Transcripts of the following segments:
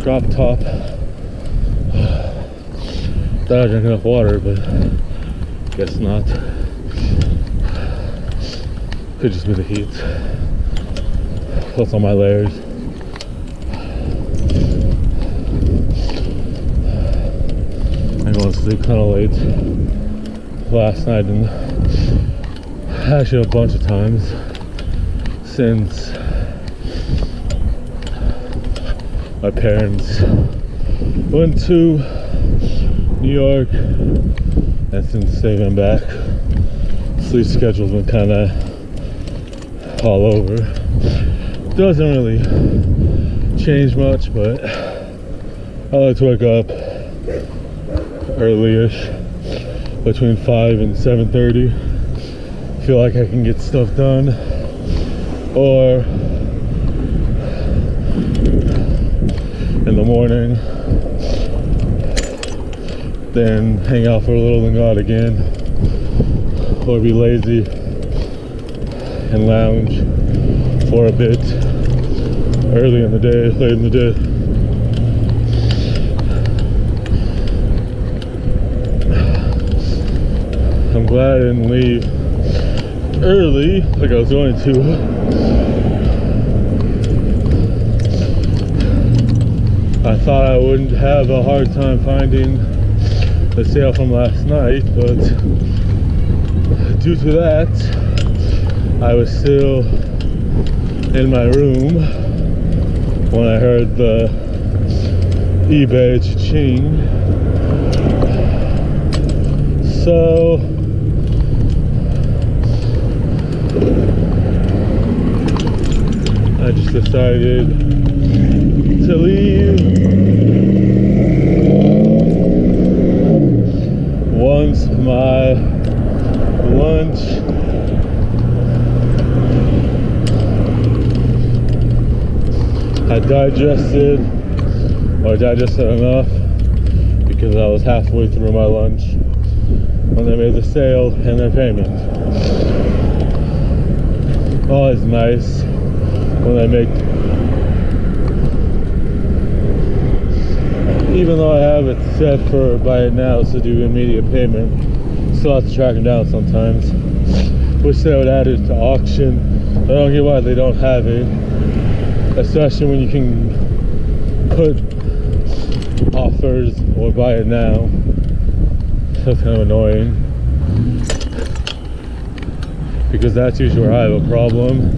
drop top. Thought I drank enough water, but guess not. Could just be the heat. Plus all my layers. I went to sleep kind of late last night, and actually a bunch of times since my parents went to New York, and since they've been back, sleep schedule's been kind of all over. Doesn't really change much, but I like to wake up early-ish, between 5 and 7:30. Feel like I can get stuff done, or in the morning, then hang out for a little and go out again, or be lazy and lounge for a bit early in the day, late in the day. I'm glad I didn't leave early like I was going to. I thought I wouldn't have a hard time finding the sale from last night, but due to that, I was still in my room when I heard the eBay cha-ching. So I just decided to leave once my lunch had digested enough, because I was halfway through my lunch when they made the sale and their payment. Always nice when they make, even though I have it set for buy it now to do immediate payment, still have to track them down sometimes. Wish they would add it to auction. I don't get why they don't have it, especially when you can put offers or buy it now. That's kind of annoying, because that's usually where I have a problem,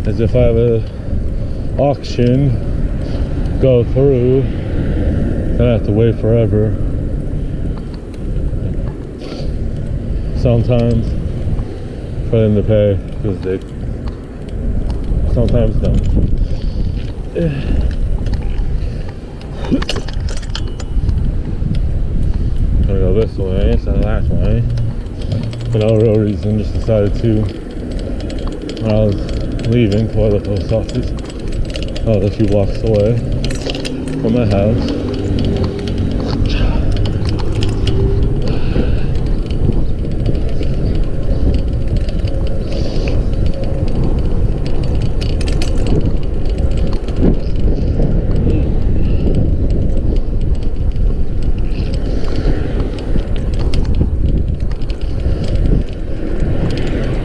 is if I have a auction go through, then I have to wait forever sometimes for them to pay, because they sometimes don't. Gonna go this way instead of that way. For no real reason, just decided to, when I was leaving for the post office, I was a few blocks away from my house.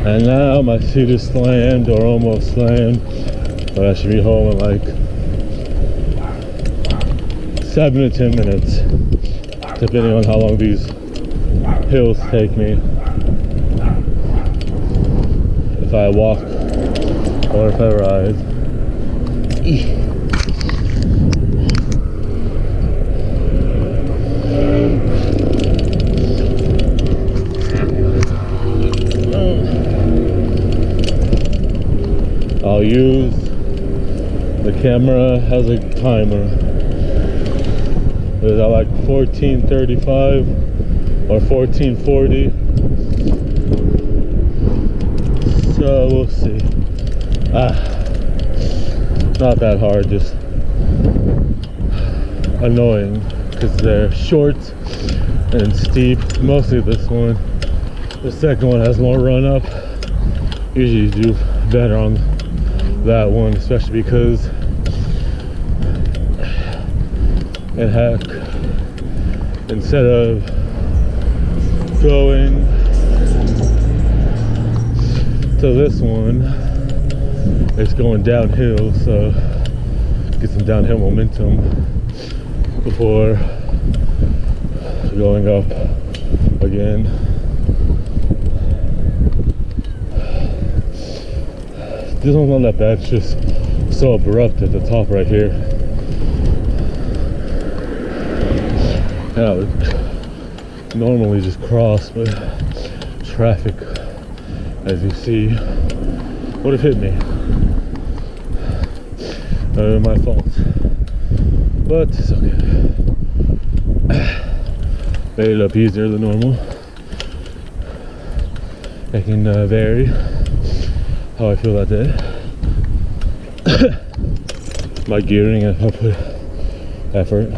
And now my seat is slammed, or almost slammed, but I should be home in like 7 to 10 minutes, depending on how long these hills take me. If I walk or if I ride. I'll use the camera as a timer. Is that like 14:35 or 14:40? So we'll see. Not that hard, just annoying because they're short and steep. Mostly this one. The second one has more run up. Usually you do better on that one, especially because And heck, instead of going to this one, it's going downhill, so get some downhill momentum before going up again. This one's not that bad, it's just so abrupt at the top right here. And I would normally just cross, but traffic, as you see, would have hit me. My fault, but it's okay. Made it up easier than normal. It can vary how I feel that day. My gearing and hopefully effort.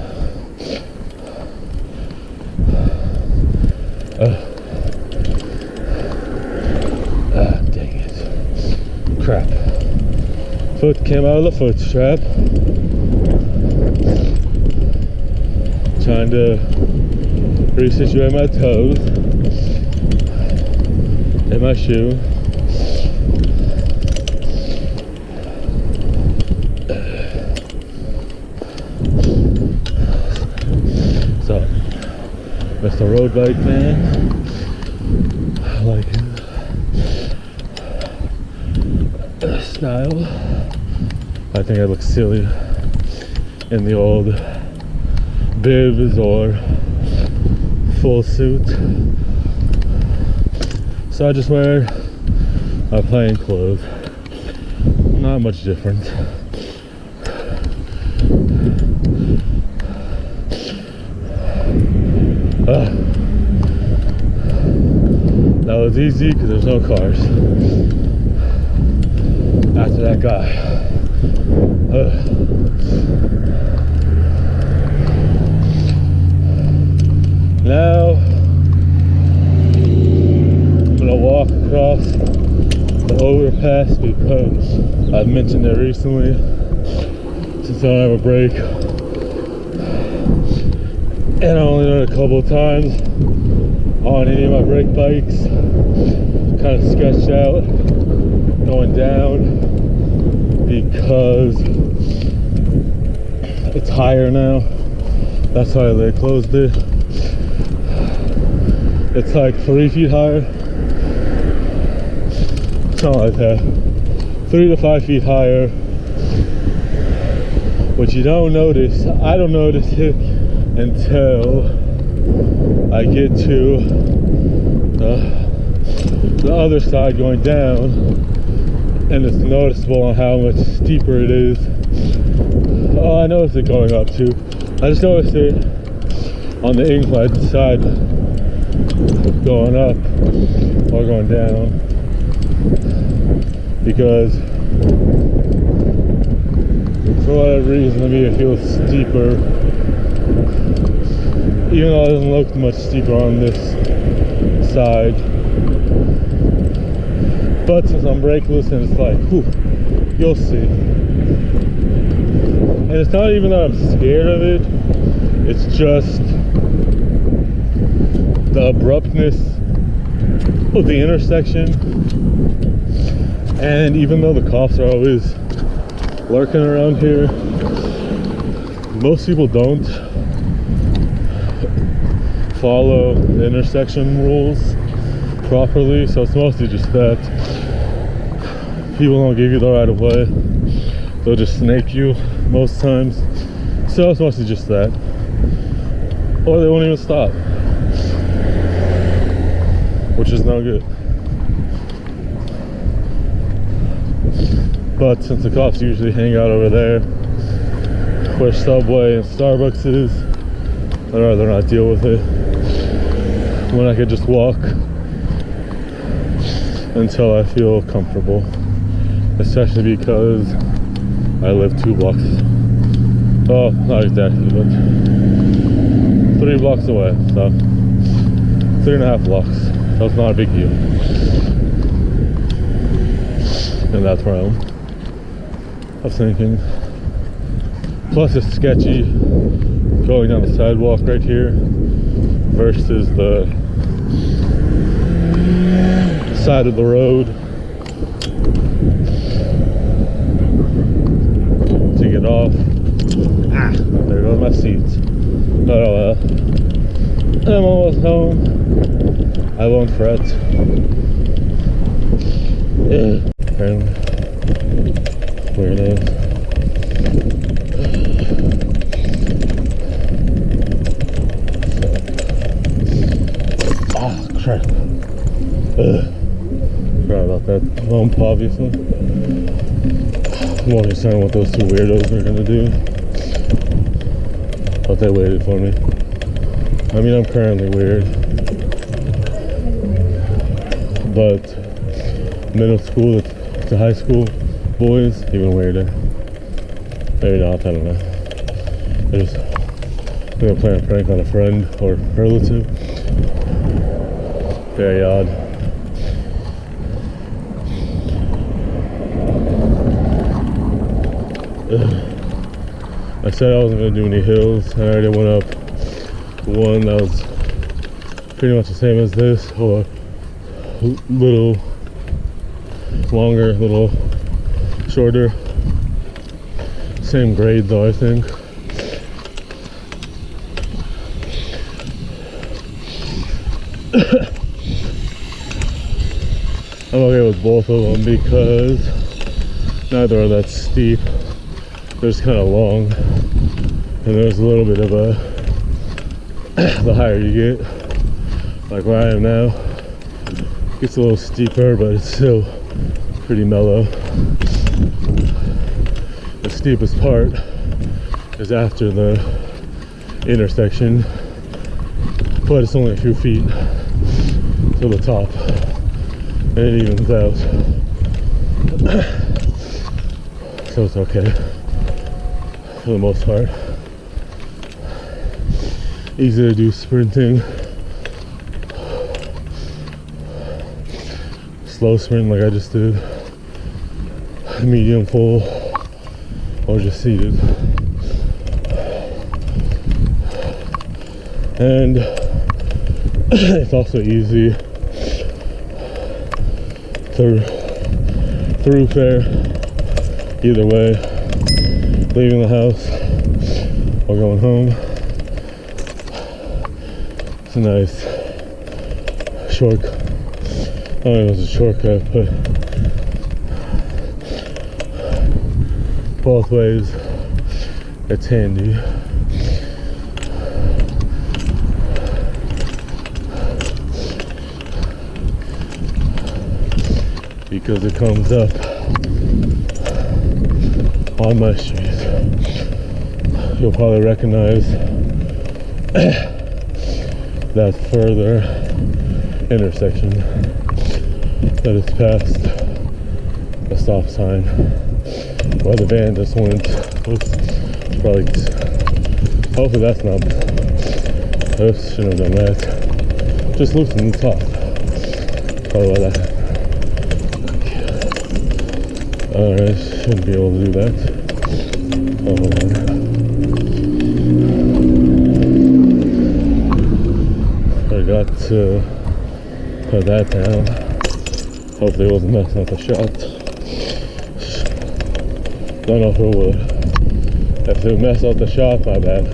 Dang it. Crap. Foot came out of the foot strap. Trying to resituate my toes in my shoe. So, Mr. Road Bike Man, I like it. Style. I think I look silly in the old bibs or full suit, so I just wear my plain clothes. Not much different. That was easy because there's no cars after that guy. Now I'm gonna walk across the overpass because I've mentioned it recently, since I don't have a brake, and I only done it a couple of times on any of my brake bikes. Kind of sketched out going down because it's higher now. That's why they closed it. It's like 3 feet higher, something like that. 3 to 5 feet higher, which you don't notice. I don't notice it until I get to the other side going down, and it's noticeable on how much steeper it is. Oh, I noticed it going up too. I just noticed it on the incline side going up or going down, because for whatever reason to me it feels steeper, even though it doesn't look much steeper on this side. But since I'm brakeless, and it's like, whew, you'll see. And it's not even that I'm scared of it, it's just the abruptness of the intersection. And even though the cops are always lurking around here, most people don't follow the intersection rules properly, so it's mostly just that people don't give you the right of way. They'll just snake you most times, so it's mostly just that, or they won't even stop, which is no good. But since the cops usually hang out over there where Subway and Starbucks is, I'd rather not deal with it when I could just walk until I feel comfortable, especially because I live 2 blocks, well, not exactly, but 3 blocks away, so 3.5 blocks, so it's not a big deal in that realm of thinking. Plus it's sketchy going down the sidewalk right here versus the side of the road. To get off. There goes my seats. Oh well. I'm almost home. I won't fret. Apparently. Weirdos. Oh crap. Forgot about that bump, obviously. I'm more concerned what those two weirdos are gonna do. But they waited for me. I mean, I'm currently weird. But middle school to high school boys, even weirder. Maybe not, I don't know. They're just gonna play a prank on a friend or relative. Very odd. I said I wasn't going to do any hills, and I already went up one that was pretty much the same as this, or a little longer, a little shorter. Same grade though, I think. I'm okay with both of them because neither are that steep. They're just kind of long, and there's a little bit of a the higher you get, like where I am now, it gets a little steeper, but it's still pretty mellow. The steepest part is after the intersection, but it's only a few feet to the top, and it evens out, so it's okay. For the most part, easy to do sprinting, slow sprint like I just did, medium full, or just seated. And it's also easy through fare either way, leaving the house or going home. It's a nice shortcut. I don't know if it's a shortcut, but both ways it's handy. Because it comes up on my street. You'll probably recognize that further intersection that is past the stop sign where the van just went. Oops, probably, hopefully that's not, oops, shouldn't have done that. Just loosen the top. Probably why that happened. Alright, shouldn't be able to do that. Oh, whatever. Forgot to put that down. Hopefully it wasn't messing up the shot. Don't know if it would. If it would mess up the shot, my bad.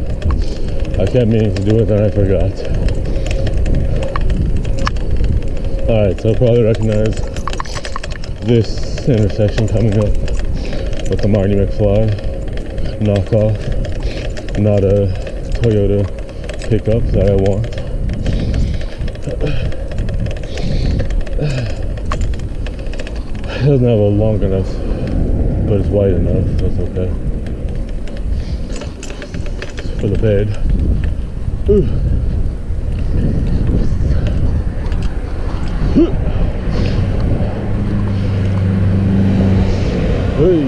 I kept meaning to do it, then I forgot. Alright, so I'll probably recognize this intersection coming up with the Marty McFly knockoff, not a Toyota pickup that I want. It doesn't have a long enough, but it's wide enough, that's okay. For the bed. Ooh. Hey.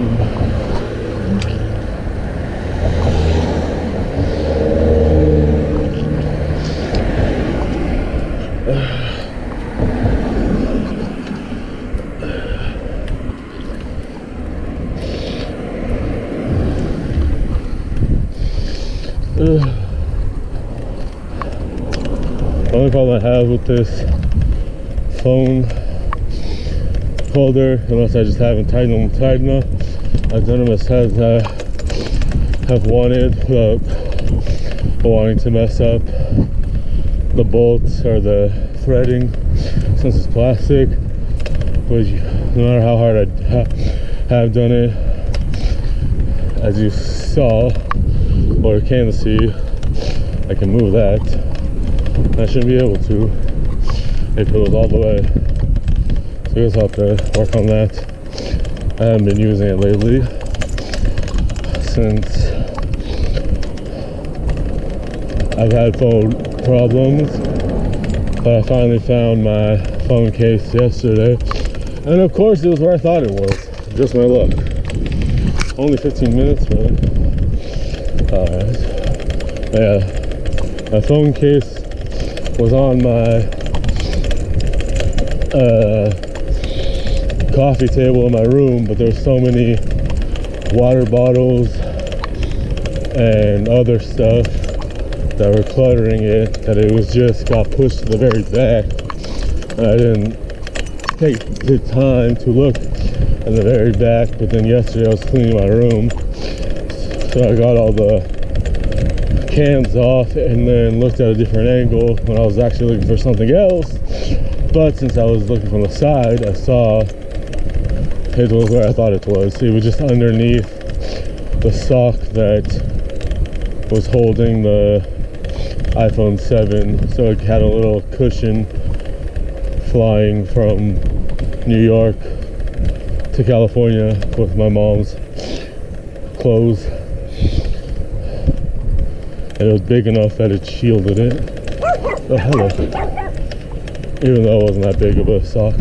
I have with this phone holder, unless I just haven't tightened them tight enough. I've done them as tight as I have wanted without wanting to mess up the bolts or the threading, since it's plastic. But no matter how hard I have done it, as you saw or can see, I can move that. I shouldn't be able to if it was all the way. So I guess I'll have to work on that. I haven't been using it lately since I've had phone problems, but I finally found my phone case yesterday, and of course it was where I thought it was. Just my luck. Only 15 minutes, really. Alright. Yeah, my phone case was on my coffee table in my room, but there were so many water bottles and other stuff that were cluttering it that it was just got pushed to the very back, and I didn't take the time to look in the very back. But then yesterday I was cleaning my room, so I got all the cans off and then looked at a different angle when I was actually looking for something else. But since I was looking from the side, I saw it was where I thought it was. It was just underneath the sock that was holding the iPhone 7, so it had a little cushion flying from New York to California with my mom's clothes, and it was big enough that it shielded it. Oh, hello. Even though it wasn't that big of a sock.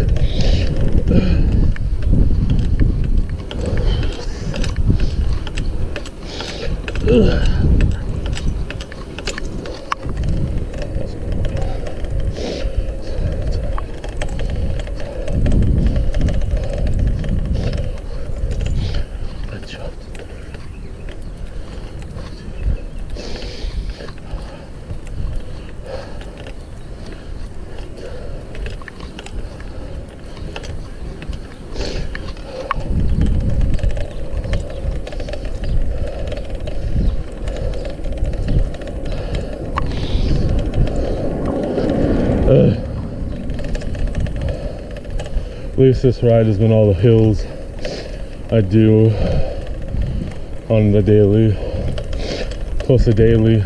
At least this ride has been all the hills I do on the daily, close to daily,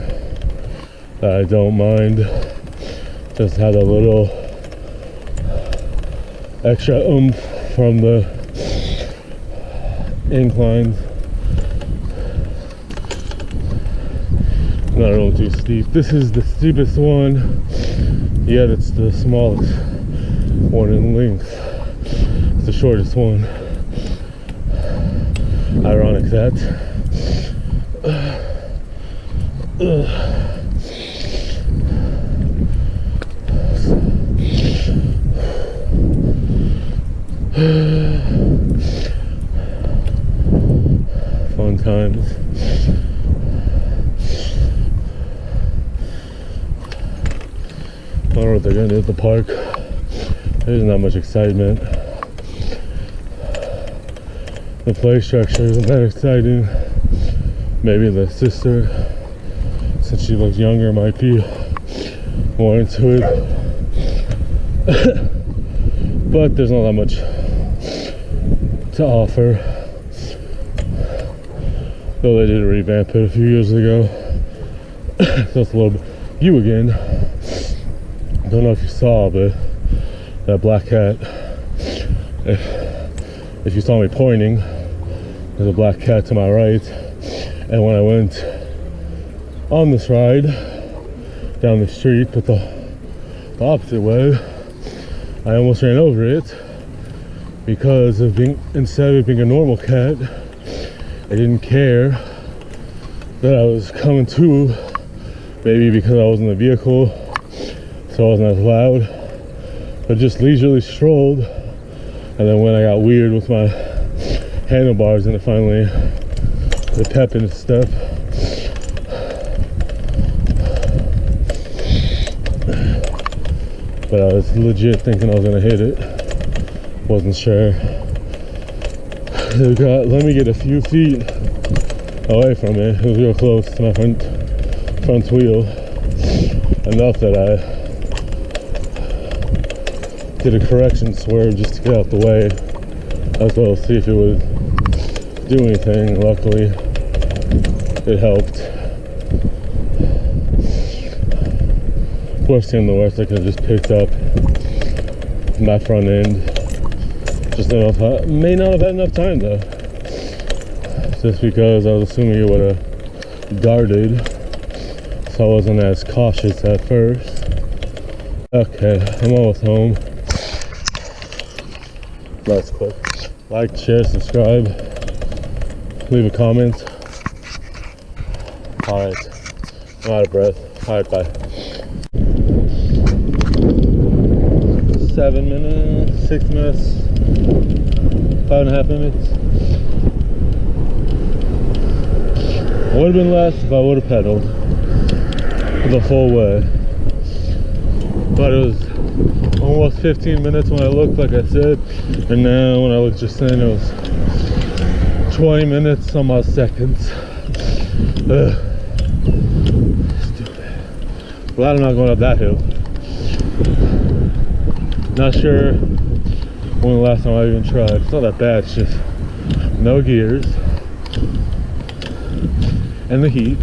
that I don't mind. Just had a little extra oomph from the inclines. Not really too steep. This is the steepest one, yet it's the smallest one in length. It's the shortest one. Ironic that. Fun times. I don't know what they're gonna do at the park. There's not much excitement. The play structure isn't that exciting. Maybe the sister, since she looks younger, might be more into it. But there's not that much to offer. Though they did revamp it a few years ago. So it's a little bit. You again. Don't know if you saw, but that black cat. If you saw me pointing, there's a black cat to my right. And when I went on this ride down the street, but the opposite way, I almost ran over it because of instead of being a normal cat, I didn't care that I was coming to, maybe because I was in the vehicle, so I wasn't as loud, but just leisurely strolled. And then when I got weird with my handlebars and it finally, the pep and stuff, but I was legit thinking I was gonna hit it. Wasn't sure. Let me get a few feet away from it. It was real close to my front wheel. Enough that I did a correction swerve just to get out the way, as well as see if it would do anything. Luckily, it helped. Worst came to worst, I could have just picked up my front end. Just may not have had enough time though. Just because I was assuming it would have darted. So I wasn't as cautious at first. Okay, I'm almost home. That's quick. Like, share, subscribe, leave a comment. Alright, I'm out of breath. Alright, bye. 7 minutes, 6 minutes, 5.5 minutes. It would have been less if I would have pedaled the full way. But it was almost 15 minutes when I looked, like I said. And now when I looked just then, it was 20 minutes, some odd seconds. Stupid. Glad I'm not going up that hill. Not sure when the last time I even tried. It's not that bad, it's just no gears. And the heat.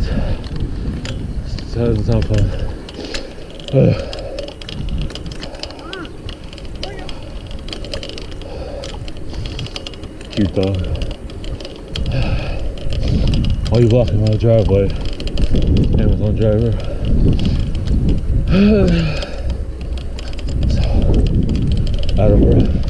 It doesn't sound fun. Cute dog. Why are you blocking my driveway? Amazon driver. Out of breath.